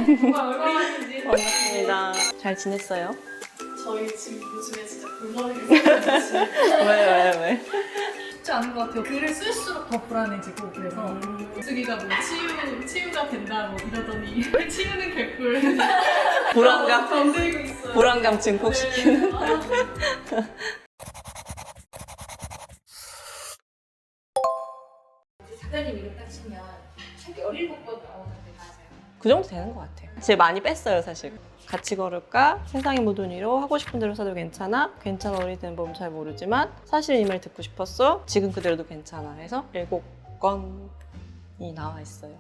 정말 얼마만인지. 반갑습니다. 잘 지냈어요? 저희 지금 요즘에 진짜 불만을 쓰고 왜? 쉽지 않은 것 같아요. 글을 쓸수록 더 불안해지고 그래서 쓰기가 뭐 치유가 된다 뭐 이러더니 치유는 개꿀. 불안감? 건들고 있어요. 불안감 증폭시키는. 작가님 이름 딱 치면 책이 17권 나오는데 맞아요? 그 정도 되는 것 같아요. 제일 많이 뺐어요, 사실. 같이 걸을까? 세상의 모든 위로 하고 싶은 대로 사도 괜찮아? 괜찮아 어린이 되는 법은 잘 모르지만 사실 이 말 듣고 싶었어? 지금 그대로도 괜찮아 해서 7권이 나와 있어요.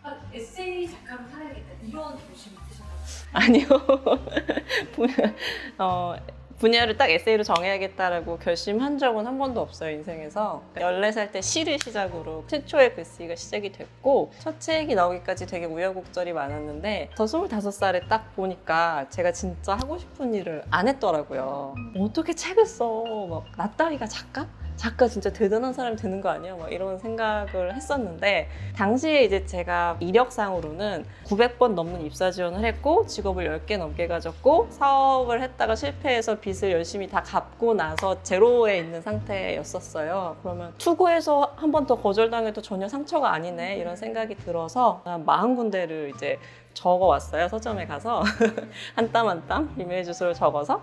아, 에세이 작가로 살아야겠다 이런 욕심이 있으셨나요? 아니요. 분야를 딱 에세이로 정해야겠다라고 결심한 적은 한 번도 없어요, 인생에서. 14살 때 시를 시작으로 최초의 글쓰기가 시작이 됐고 첫 책이 나오기까지 되게 우여곡절이 많았는데 저 25살에 딱 보니까 제가 진짜 하고 싶은 일을 안 했더라고요. 어떻게 책을 써? 막 나 따위가 작가? 작가 진짜 대단한 사람이 되는 거 아니야? 막 이런 생각을 했었는데 당시에 이제 제가 이력상으로는 900번 넘는 입사 지원을 했고 직업을 10개 넘게 가졌고 사업을 했다가 실패해서 빚을 열심히 다 갚고 나서 제로에 있는 상태였었어요. 그러면 투고해서 한 번 더 거절당해도 전혀 상처가 아니네 이런 생각이 들어서 한 40군데를 이제 적어왔어요. 서점에 가서 한 땀 한 땀 이메일 주소를 적어서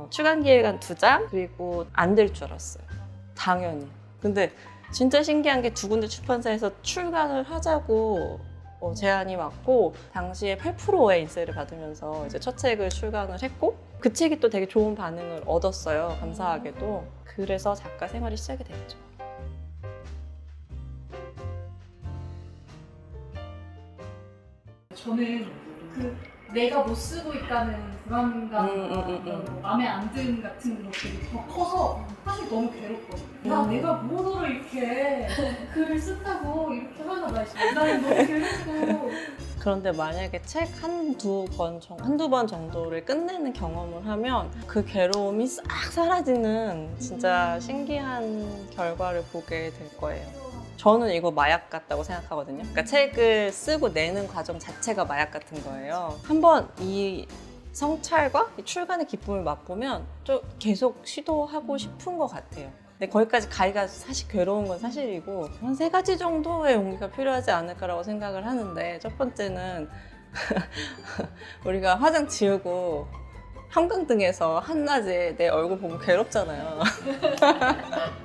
출간 기획안 2장 그리고 안 될 줄 알았어요. 당연히. 근데 진짜 신기한 게 2군데 출판사에서 출간을 하자고 제안이 왔고 당시에 8%의 인세를 받으면서 이제 첫 책을 출간을 했고 그 책이 또 되게 좋은 반응을 얻었어요. 감사하게도. 그래서 작가 생활이 시작이 됐죠. 저는 그 내가 못 쓰고 있다는 불안감, 마음에 안 든 같은 것들이 더 커서 사실 너무 괴롭거든요. 야, 내가 뭐더러 이렇게 글을 쓴다고 이렇게 하나 봐. 나는 너무 괴롭고. 그런데 만약에 책 한두 번 정도를 끝내는 경험을 하면 그 괴로움이 싹 사라지는 진짜 신기한 결과를 보게 될 거예요. 저는 이거 마약 같다고 생각하거든요. 그러니까 책을 쓰고 내는 과정 자체가 마약 같은 거예요. 한번 이 성찰과 이 출간의 기쁨을 맛보면 좀 계속 시도하고 싶은 것 같아요. 근데 거기까지 가기가 사실 괴로운 건 사실이고 한 3가지 정도의 용기가 필요하지 않을까라고 생각을 하는데 첫 번째는 우리가 화장 지우고 형광등에서 한낮에 내 얼굴 보면 괴롭잖아요.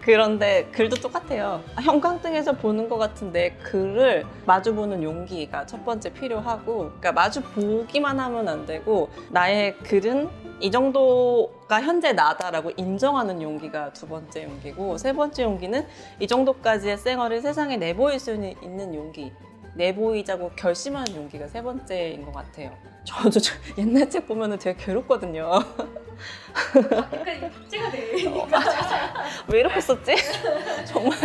그런데 글도 똑같아요. 형광등에서 보는 것 같은 내 글을 마주보는 용기가 첫 번째 필요하고 그러니까 마주 보기만 하면 안 되고 나의 글은 이 정도가 현재 나다라고 인정하는 용기가 2번째 용기고 3번째 용기는 이 정도까지의 생활을 세상에 내보일 수 있는 용기 내보이자고 결심하는 용기가 3번째인 것 같아요. 저도 옛날 책 보면 되게 괴롭거든요. 약간 박제가 돼. 왜 이렇게 썼지? 정말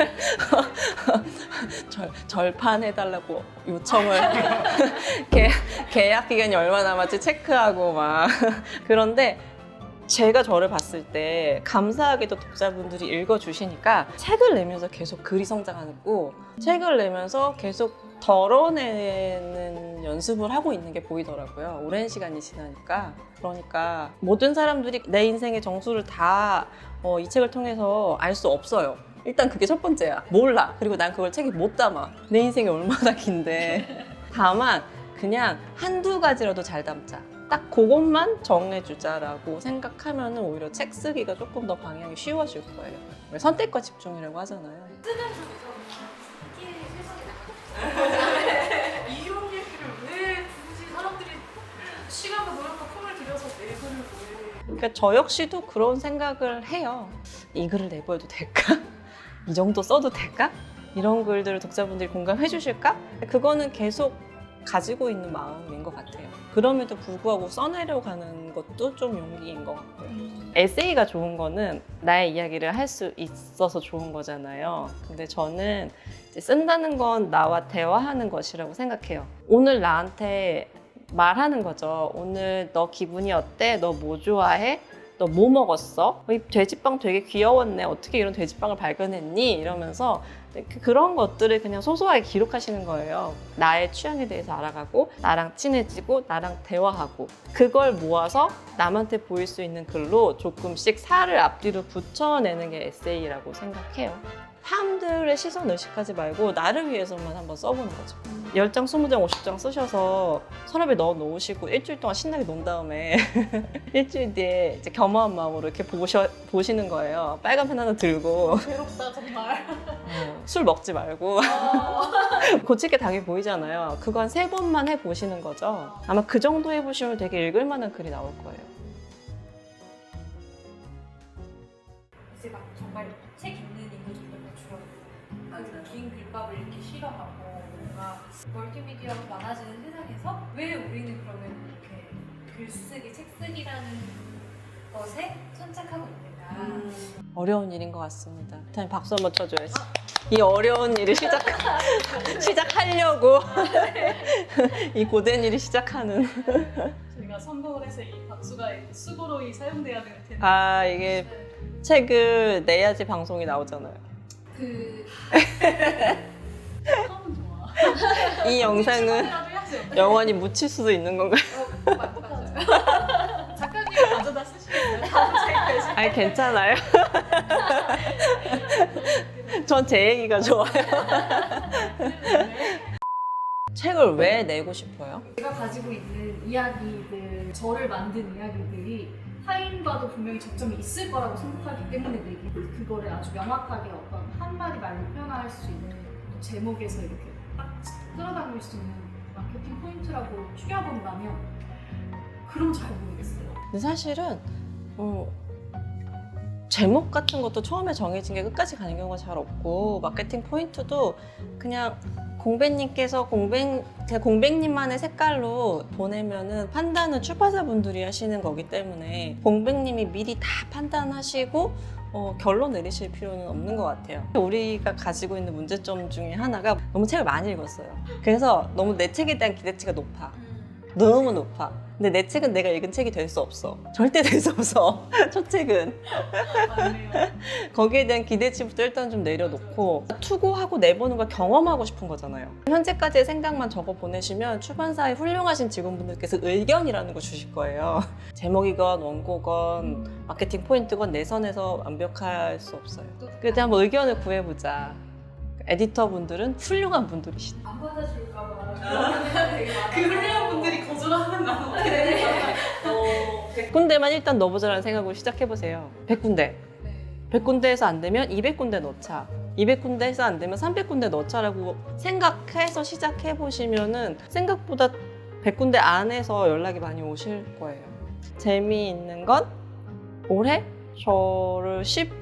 절판해달라고 요청을 계약 기간이 얼마 남았지 체크하고 막 그런데 제가 저를 봤을 때 감사하게도 독자분들이 읽어주시니까 책을 내면서 계속 글이 성장하고 책을 내면서 계속 덜어내는 연습을 하고 있는 게 보이더라고요. 오랜 시간이 지나니까. 그러니까 모든 사람들이 내 인생의 정수를 다 이 책을 통해서 알 수 없어요. 일단 그게 첫 번째야. 몰라. 그리고 난 그걸 책에 못 담아. 내 인생이 얼마나 긴데. 다만 그냥 한두 가지라도 잘 담자. 딱 그것만 정해주자라고 생각하면 오히려 책 쓰기가 조금 더 방향이 쉬워질 거예요. 선택과 집중이라고 하잖아요. 쓰는 중에서 끼리 세상에 나가요. 이런 얘기를 왜 굳이 사람들이 시간과 노력과 품을 들여서 내 글을 왜 그러니까 저 역시도 그런 생각을 해요. 이 글을 내보여도 될까? 이 정도 써도 될까? 이런 글들을 독자분들이 공감해 주실까? 그거는 계속 가지고 있는 마음인 것 같아요. 그럼에도 불구하고 써내려고 하는 것도 좀 용기인 것 같고요. 에세이가 좋은 거는 나의 이야기를 할 수 있어서 좋은 거잖아요. 근데 저는 이제 쓴다는 건 나와 대화하는 것이라고 생각해요. 오늘 나한테 말하는 거죠. 오늘 너 기분이 어때? 너 뭐 좋아해? 너 뭐 먹었어? 이 돼지빵 되게 귀여웠네. 어떻게 이런 돼지빵을 발견했니? 이러면서 그런 것들을 그냥 소소하게 기록하시는 거예요. 나의 취향에 대해서 알아가고 나랑 친해지고 나랑 대화하고 그걸 모아서 남한테 보일 수 있는 글로 조금씩 살을 앞뒤로 붙여내는 게 에세이라고 생각해요. 사람들의 시선 의식하지 말고 나를 위해서만 한번 써보는 거죠. 10장, 20장, 50장 쓰셔서 서랍에 넣어 놓으시고 일주일 동안 신나게 논 다음에 일주일 뒤에 이제 겸허한 마음으로 이렇게 보시는 거예요. 빨간 펜 하나 들고 괴롭다 정말. 술 먹지 말고 고칠 게 당연히 보이잖아요. 그거 한 3번만 해보시는 거죠. 아마 그 정도 해보시면 되게 읽을 만한 글이 나올 거예요. 이제 막 정말 책 읽는 인구 정도가 줄어들고 긴 글밥을 읽기 싫어하고 뭔가 멀티미디어가 많아지는 세상에서 왜 우리는 그러면 이렇게 글쓰기, 책쓰기라는 것에 선착하고 있는가. 어려운 일인 것 같습니다. 일단 박수 한번 쳐줘야지. 이 어려운 일을 시작하려고 이 고된 일을 시작하는. 저희가 성공을 해서 이 박수가 수고로 사용돼야 될 텐데. 아 이게 책을 내야지 방송이 나오잖아요. 처음은 좋아. 이 영상은 처음이라도 해야지. 영원히 묻힐 수도 있는 건가요? 맞아요. 작가님 가져다 쓰시면 돼요. 아니 괜찮아요. 전 제 얘기가 좋아요. 책을 왜 내고 싶어요? 제가 가지고 있는 이야기들, 저를 만든 이야기들이 타인과도 분명히 접점이 있을 거라고 생각하기 때문에 내기 그거를 아주 명확하게 어떤 한마디 말로 표현할 수 있는 제목에서 이렇게 딱 끌어당길 수 있는 마케팅 포인트라고 추려본다면 그럼 잘 모르겠어요. 근데 사실은 제목 같은 것도 처음에 정해진 게 끝까지 가는 경우가 잘 없고 마케팅 포인트도 그냥 공백님께서 공백님만의 색깔로 보내면은 판단은 출판사분들이 하시는 거기 때문에 공백님이 미리 다 판단하시고 결론 내리실 필요는 없는 것 같아요. 우리가 가지고 있는 문제점 중에 하나가 너무 책을 많이 읽었어요. 그래서 너무 내 책에 대한 기대치가 높아. 너무 높아. 근데 내 책은 내가 읽은 책이 될 수 없어. 절대 될 수 없어. 첫 책은. 맞네요. 거기에 대한 기대치부터 일단 좀 내려놓고 투고하고 내보는 걸 경험하고 싶은 거잖아요. 현재까지의 생각만 적어 보내시면 출판사의 훌륭하신 직원분들께서 의견이라는 거 주실 거예요. 제목이건 원고건 마케팅 포인트건 내 선에서 완벽할 수 없어요. 그때 한번 의견을 구해보자. 에디터 분들은 훌륭한 분들이시다. 안 받아줄까봐 그러면 되게 많아. 그 훌륭한 분들이 거절하는 나는 100군데만 일단 넣어보자라는 생각으로 시작해보세요. 100군데. 네. 100군데에서 안 되면 200군데 넣자. 200군데에서 안 되면 300군데 넣자라고 생각해서 시작해보시면은 생각보다 100군데 안에서 연락이 많이 오실 거예요. 재미있는 건 올해 저를 10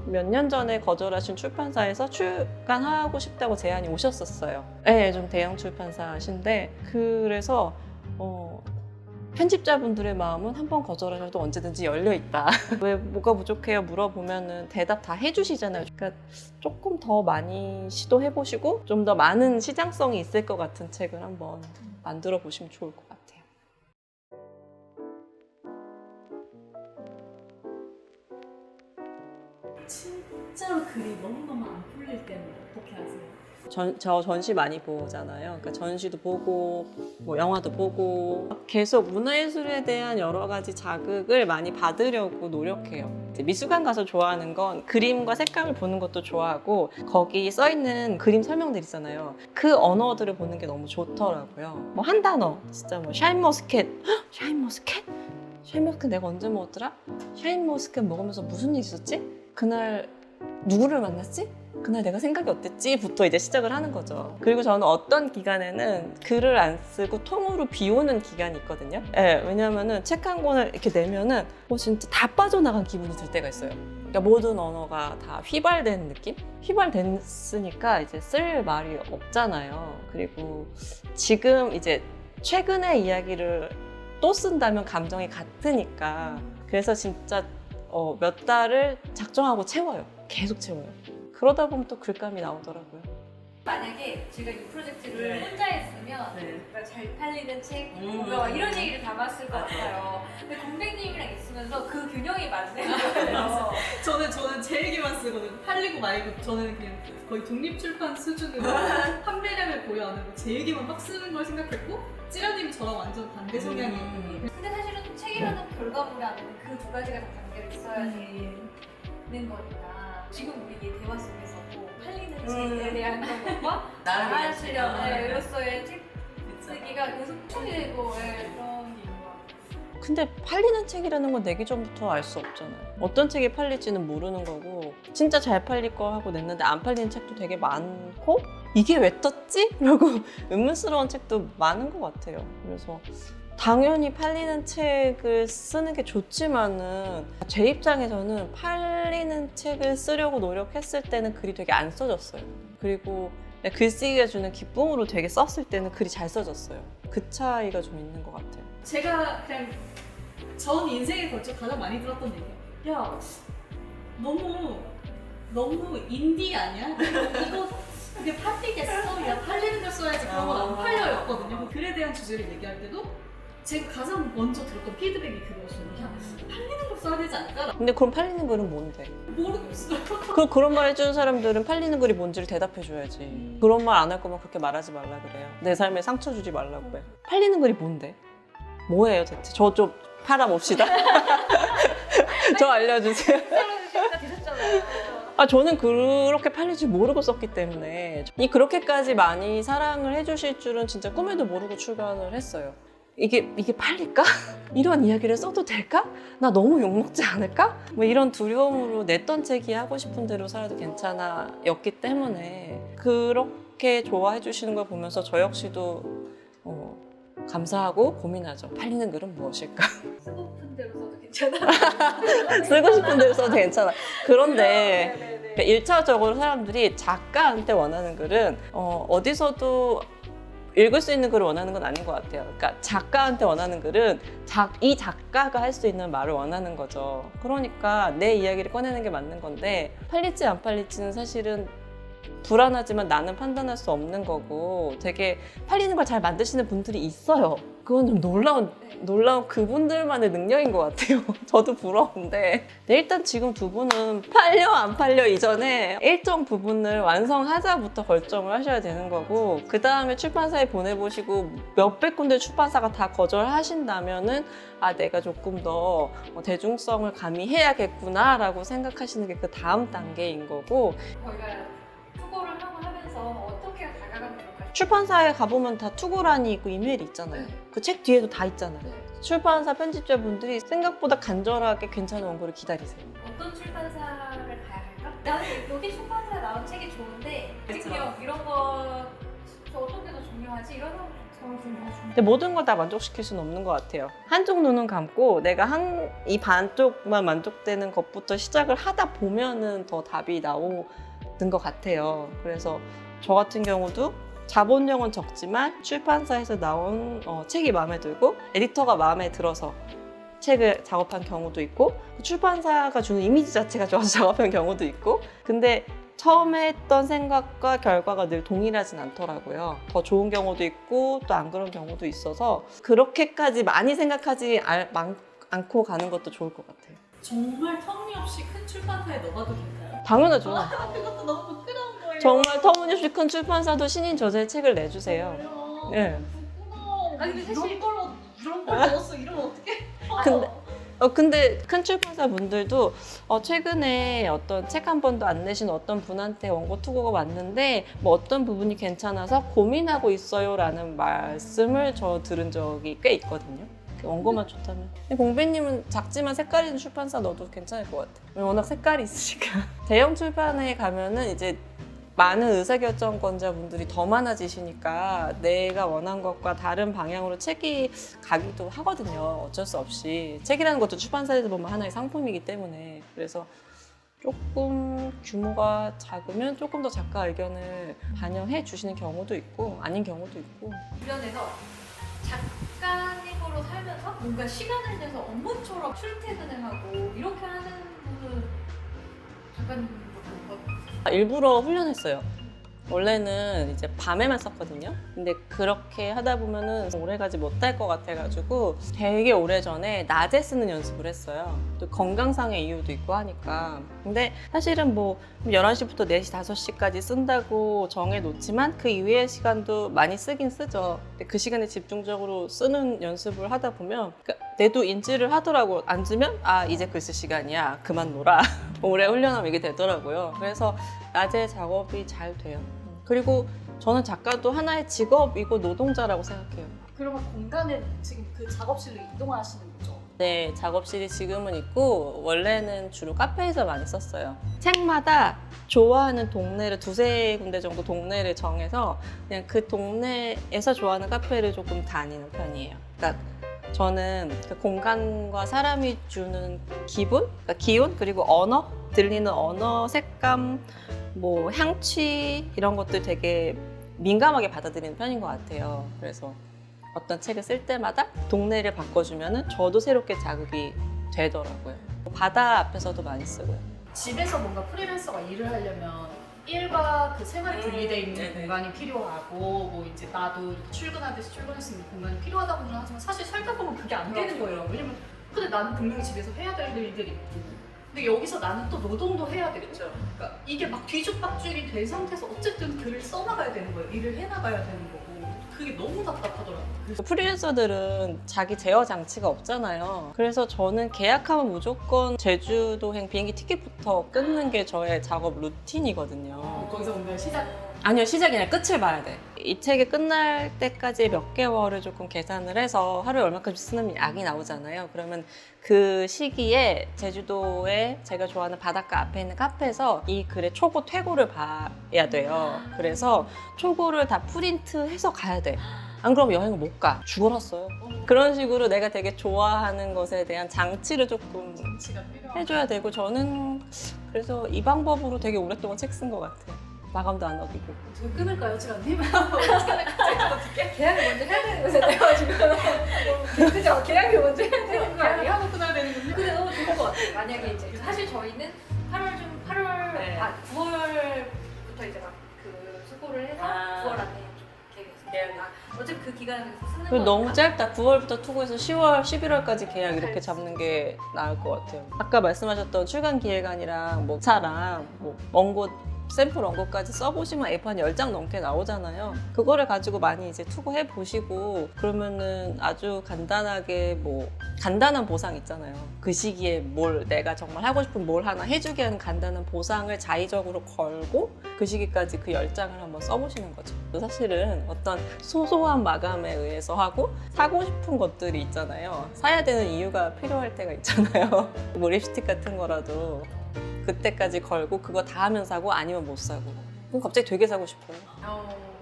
몇 년 전에 거절하신 출판사에서 출간하고 싶다고 제안이 오셨었어요. 네, 좀 대형 출판사신데 그래서 편집자분들의 마음은 한 번 거절하셔도 언제든지 열려있다. 왜 뭐가 부족해요? 물어보면은 대답 다 해주시잖아요. 그러니까 조금 더 많이 시도해보시고 좀 더 많은 시장성이 있을 것 같은 책을 한번 만들어 보시면 좋을 것 같아요. 진짜로 글이 너무너무 안 풀릴 때는 어떻게 하세요? 저 전시 많이 보잖아요. 그러니까 전시도 보고 뭐 영화도 보고 계속 문화예술에 대한 여러 가지 자극을 많이 받으려고 노력해요. 이제 미술관 가서 좋아하는 건 그림과 색감을 보는 것도 좋아하고 거기 써 있는 그림 설명들 있잖아요. 그 언어들을 보는 게 너무 좋더라고요. 뭐 한 단어 진짜 뭐 샤인머스켓, 샤인머스켓? 샤인머스켓 내가 언제 먹었더라? 샤인머스켓 먹으면서 무슨 일 있었지? 그날 누구를 만났지? 그날 내가 생각이 어땠지?부터 이제 시작을 하는 거죠. 그리고 저는 어떤 기간에는 글을 안 쓰고 통으로 비우는 기간이 있거든요. 네, 왜냐면은 책 한 권을 이렇게 내면은 진짜 다 빠져나간 기분이 들 때가 있어요. 그러니까 모든 언어가 다 휘발된 느낌? 휘발됐으니까 이제 쓸 말이 없잖아요. 그리고 지금 이제 최근의 이야기를 또 쓴다면 감정이 같으니까 그래서 진짜 몇 달을 작정하고 채워요. 계속 채워요. 그러다 보면 또 글감이 나오더라고요. 만약에 제가 이 프로젝트를 혼자 했으면 네. 뭔가 잘 팔리는 책, 뭔가 막 이런 얘기를 담았을 것 같아요. 근데 공백님이랑 있으면서 그 균형이 맞는 거예요. 저는 제 얘기만 쓰거든요. 팔리고 말고 저는 그냥 거의 독립출판 수준으로 판매량을 고려 안 하고 제 얘기만 막 쓰는 걸 생각했고 찌라님이 저랑 완전 반대 성향이에요. 근데 사실은 책이라는 결과물이 아니면 그 두 가지가 다 담겨 있어야 되는 거니까 지금 우리 이 대화 속에서도 팔리는 책에 대한 것과 나라시려로서의 책 쓰기가 계속 충이되고 그런 게 있는 것 같아요. 근데 팔리는 책이라는 건 내기 전부터 알 수 없잖아요. 어떤 책이 팔릴지는 모르는 거고 진짜 잘 팔릴 거 하고 냈는데 안 팔리는 책도 되게 많고 이게 왜 떴지? 라고 의문스러운 책도 많은 것 같아요. 그래서 당연히 팔리는 책을 쓰는 게 좋지만은 제 입장에서는 팔리는 책을 쓰려고 노력했을 때는 글이 되게 안 써졌어요. 그리고 글쓰기가 주는 기쁨으로 되게 썼을 때는 글이 잘 써졌어요. 그 차이가 좀 있는 것 같아요. 제가 그냥 전 인생에 걸쳐 가장 많이 들었던 얘기야. 야, 너무 인디 아니야? 이거 그게 팔리겠어? 야, 팔리는 걸 써야지. 그런 건 안 팔려였거든요. 글에 대한 주제를 얘기할 때도 제가 가장 먼저 들었던 피드백이 그거였어요. 야, 팔리는 걸 써야 되지 않을까? 근데 그럼 팔리는 글은 뭔데? 모르겠어요. 그런 말 해주는 사람들은 팔리는 글이 뭔지를 대답해줘야지. 그런 말 안 할 거면 그렇게 말하지 말라 그래요. 내 삶에 상처 주지 말라고 해. 팔리는 글이 뭔데? 뭐예요 대체? 저 좀 팔아봅시다. 저 알려주세요. 저는 그렇게 팔릴 줄 모르고 썼기 때문에 이 그렇게까지 많이 사랑을 해주실 줄은 진짜 꿈에도 모르고 출간을 했어요. 이게 팔릴까? 이런 이야기를 써도 될까? 나 너무 욕먹지 않을까? 뭐 이런 두려움으로 냈던 책이 하고 싶은 대로 살아도 괜찮아 였기 때문에 그렇게 좋아해 주시는 걸 보면서 저 역시도 감사하고 고민하죠. 팔리는 글은 무엇일까? 쓰고 싶은 대로 써도 괜찮아. 쓰고 싶은 대로 써도 괜찮아. 그런데 1차적으로 사람들이 작가한테 원하는 글은 어디서도 읽을 수 있는 글을 원하는 건 아닌 것 같아요. 그러니까 작가한테 원하는 글은 이 작가가 할 수 있는 말을 원하는 거죠. 그러니까 내 이야기를 꺼내는 게 맞는 건데 팔릴지 안 팔릴지는 사실은 불안하지만 나는 판단할 수 없는 거고 되게 팔리는 걸 잘 만드시는 분들이 있어요. 그건 좀 놀라운 그분들만의 능력인 것 같아요. 저도 부러운데. 일단 지금 두 분은 팔려 안 팔려 이전에 일정 부분을 완성하자부터 결정을 하셔야 되는 거고 그 다음에 출판사에 보내보시고 몇백 군데 출판사가 다 거절하신다면은 내가 조금 더 대중성을 가미해야겠구나 라고 생각하시는 게 그 다음 단계인 거고 저희가 투고를 하면서 어떻게 다가가면 좋을까요? 출판사에 가보면 다 투고란이 있고 이메일이 있잖아요. 그 책 뒤에도 다 있잖아요. 출판사 편집자분들이 생각보다 간절하게 괜찮은 원고를 기다리세요. 어떤 출판사를 가야 할까? 나는 여기 출판사에 나온 책이 좋은데 기억 이런 거 어떤 게 더 중요하지? 이런 거 근데 모든 걸 다 만족시킬 수는 없는 것 같아요. 한쪽 눈은 감고 내가 이 반쪽만 만족되는 것부터 시작을 하다 보면은 더 답이 나오는 것 같아요. 그래서 저 같은 경우도 자본력은 적지만 출판사에서 나온 책이 마음에 들고 에디터가 마음에 들어서 책을 작업한 경우도 있고 출판사가 주는 이미지 자체가 좋아서 작업한 경우도 있고 근데 처음에 했던 생각과 결과가 늘 동일하진 않더라고요. 더 좋은 경우도 있고 또 안 그런 경우도 있어서 그렇게까지 많이 생각하지 않고 가는 것도 좋을 것 같아요. 정말 터무니없이 큰 출판사에 넣어봐도 될까요? 당연하죠. 그것도 너무 부끄러운 거예요. 정말 터무니없이 큰 출판사도 신인 저자의 책을 내주세요. 그래요. 네. 아니 근데 사실 이런 걸 넣었어 이러면 어떡해? 근데 큰 출판사 분들도 최근에 어떤 책 한 번도 안 내신 어떤 분한테 원고 투고가 왔는데 뭐 어떤 부분이 괜찮아서 고민하고 있어요라는 말씀을 저 들은 적이 꽤 있거든요. 원고만 좋다면. 공배님은 작지만 색깔 있는 출판사 넣어도 괜찮을 것 같아요. 워낙 색깔이 있으니까. 대형 출판에 가면은 이제 많은 의사결정권자분들이 더 많아지시니까 내가 원한 것과 다른 방향으로 책이 가기도 하거든요. 어쩔 수 없이. 책이라는 것도 출판사에서 보면 하나의 상품이기 때문에. 그래서 조금 규모가 작으면 조금 더 작가 의견을 반영해 주시는 경우도 있고 아닌 경우도 있고. 주변에서 작가님으로 살면서 뭔가 시간을 내서 업무처럼 출퇴근을 하고 이렇게 하는 분은 작가님도 본 것 같아요. 일부러 훈련했어요. 원래는 이제 밤에만 썼거든요. 근데 그렇게 하다 보면은 오래가지 못할 것 같아가지고 되게 오래전에 낮에 쓰는 연습을 했어요. 또 건강상의 이유도 있고 하니까. 근데 사실은 뭐 11시부터 4시, 5시까지 쓴다고 정해놓지만 그 이외의 시간도 많이 쓰긴 쓰죠. 근데 그 시간에 집중적으로 쓰는 연습을 하다 보면 그러니까 내도 인지를 하더라고. 앉으면 아 이제 글 쓸 시간이야. 그만 놀아. 오래 훈련하면 이게 되더라고요. 그래서 낮에 작업이 잘 돼요. 그리고 저는 작가도 하나의 직업이고 노동자라고 생각해요. 그러면 공간에 지금 그 작업실로 이동하시는 거죠? 네, 작업실이 지금은 있고 원래는 주로 카페에서 많이 썼어요. 책마다 좋아하는 동네를 두세 군데 정도 동네를 정해서 그냥 그 동네에서 좋아하는 카페를 조금 다니는 편이에요. 그러니까 저는 그 공간과 사람이 주는 기분, 그러니까 기운, 그리고 언어, 들리는 언어, 색감, 뭐 향취 이런 것들 되게 민감하게 받아들이는 편인 것 같아요. 그래서 어떤 책을 쓸 때마다 동네를 바꿔주면은 저도 새롭게 자극이 되더라고요. 바다 앞에서도 많이 쓰고요. 집에서 뭔가 프리랜서가 일을 하려면 일과 그 생활이 분리되어 있는 네네. 공간이 필요하고 뭐 이제 나도 출근하듯이 출근할 수 있는 공간이 필요하다고는 하지만 사실 살다 보면 그게 안 되는 거예요. 왜냐면 근데 나는 분명히 집에서 해야 될 일들이 있고 근데 여기서 나는 또 노동도 해야 되겠죠. 그러니까 이게 막 뒤죽박죽이 된 상태에서 어쨌든 글을 써나가야 되는 거예요. 일을 해나가야 되는 거고 그게 너무 답답하더라고요. 그래서 프리랜서들은 자기 제어 장치가 없잖아요. 그래서 저는 계약하면 무조건 제주도행 비행기 티켓부터 끊는 게 저의 작업 루틴이거든요. 거기서 오늘 시작 아니요, 시작이 아니라 끝을 봐야 돼. 이 책이 끝날 때까지 몇 개월을 조금 계산을 해서 하루에 얼마까지 쓰는 약이 나오잖아요. 그러면 그 시기에 제주도에 제가 좋아하는 바닷가 앞에 있는 카페에서 이 글의 초고 퇴고를 봐야 돼요. 그래서 초고를 다 프린트해서 가야 돼. 안 그러면 여행을 못 가. 죽어랐어요. 그런 식으로 내가 되게 좋아하는 것에 대한 장치를 조금 장치가 필요하고 해줘야 되고 저는 그래서 이 방법으로 되게 오랫동안 책 쓴 것 같아요. 마감도 안 어기고. 어떻게 끊을까요, 지라님? 어떻게 계약을 먼저 해야 되는 거잖아요, 지금. 그죠? 계약을 먼저 해야 되는 거 계약을 아니에요? 하고 끊어야 되는군요. 근데 너무 좋을 것 같아요. 만약에 이제 사실 저희는 8월 네. 9월부터 이제 막 그 수고를 해서 아. 9월 안에 계획했어요. 어차피 그 기간에서 쓰는 그리고 거니까. 너무 짧다. 9월부터 투고해서 10월, 11월까지 계약 이렇게 잡는 게 나을 것 같아요. 아까 말씀하셨던 출간 기획안이랑 뭐 차랑 뭐 원고 샘플 원고까지 써보시면 A4 한 10장 넘게 나오잖아요. 그거를 가지고 많이 이제 투고해 보시고 그러면은 아주 간단하게 뭐 간단한 보상 있잖아요. 그 시기에 뭘 내가 정말 하고 싶은 뭘 하나 해주게 하는 간단한 보상을 자의적으로 걸고 그 시기까지 그 10장을 한번 써보시는 거죠. 사실은 어떤 소소한 마감에 의해서 하고 사고 싶은 것들이 있잖아요. 사야 되는 이유가 필요할 때가 있잖아요. 뭐 립스틱 같은 거라도 그때까지 걸고 그거 다 하면 사고 아니면 못 사고 그럼 갑자기 되게 사고 싶어요.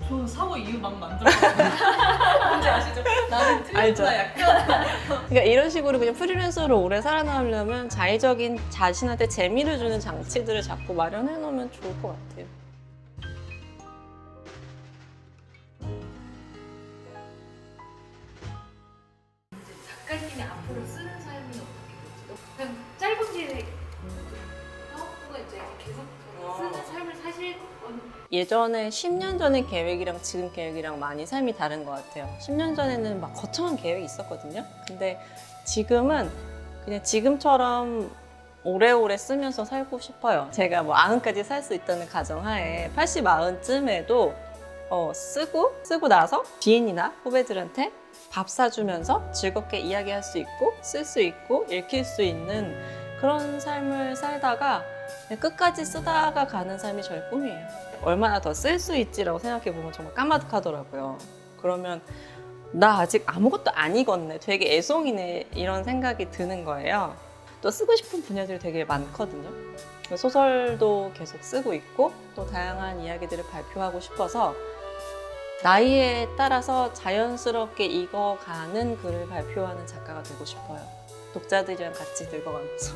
저는 사고 이유 막 만들었거든요. 뭔지 아시죠? 나는 알죠. 틀렸구나 약간. 그러니까 이런 식으로 그냥 프리랜서로 오래 살아남으려면 자의적인 자신한테 재미를 주는 장치들을 자꾸 마련해 놓으면 좋을 것 같아요. 작가님이 앞으로 쓰는 삶이 어떻게 될지 그냥 짧은 기획 혹은 이제 계속 쓰는 삶을 사실 예전에 10년 전의 계획이랑 지금 계획이랑 많이 삶이 다른 것 같아요. 10년 전에는 막 거창한 계획이 있었거든요. 근데 지금은 그냥 지금처럼 오래오래 쓰면서 살고 싶어요. 제가 뭐 90까지 살 수 있다는 가정하에 80, 90쯤에도 쓰고 나서 지인이나 후배들한테 밥 사주면서 즐겁게 이야기할 수 있고 쓸 수 있고 읽힐 수 있는 그런 삶을 살다가 그냥 끝까지 쓰다가 가는 삶이 저의 꿈이에요. 얼마나 더 쓸 수 있지라고 생각해보면 정말 까마득하더라고요. 그러면 나 아직 아무것도 안 읽었네, 되게 애송이네 이런 생각이 드는 거예요. 또 쓰고 싶은 분야들이 되게 많거든요. 소설도 계속 쓰고 있고 또 다양한 이야기들을 발표하고 싶어서 나이에 따라서 자연스럽게 익어가는 글을 발표하는 작가가 되고 싶어요. 독자들이랑 같이 늙어가면서.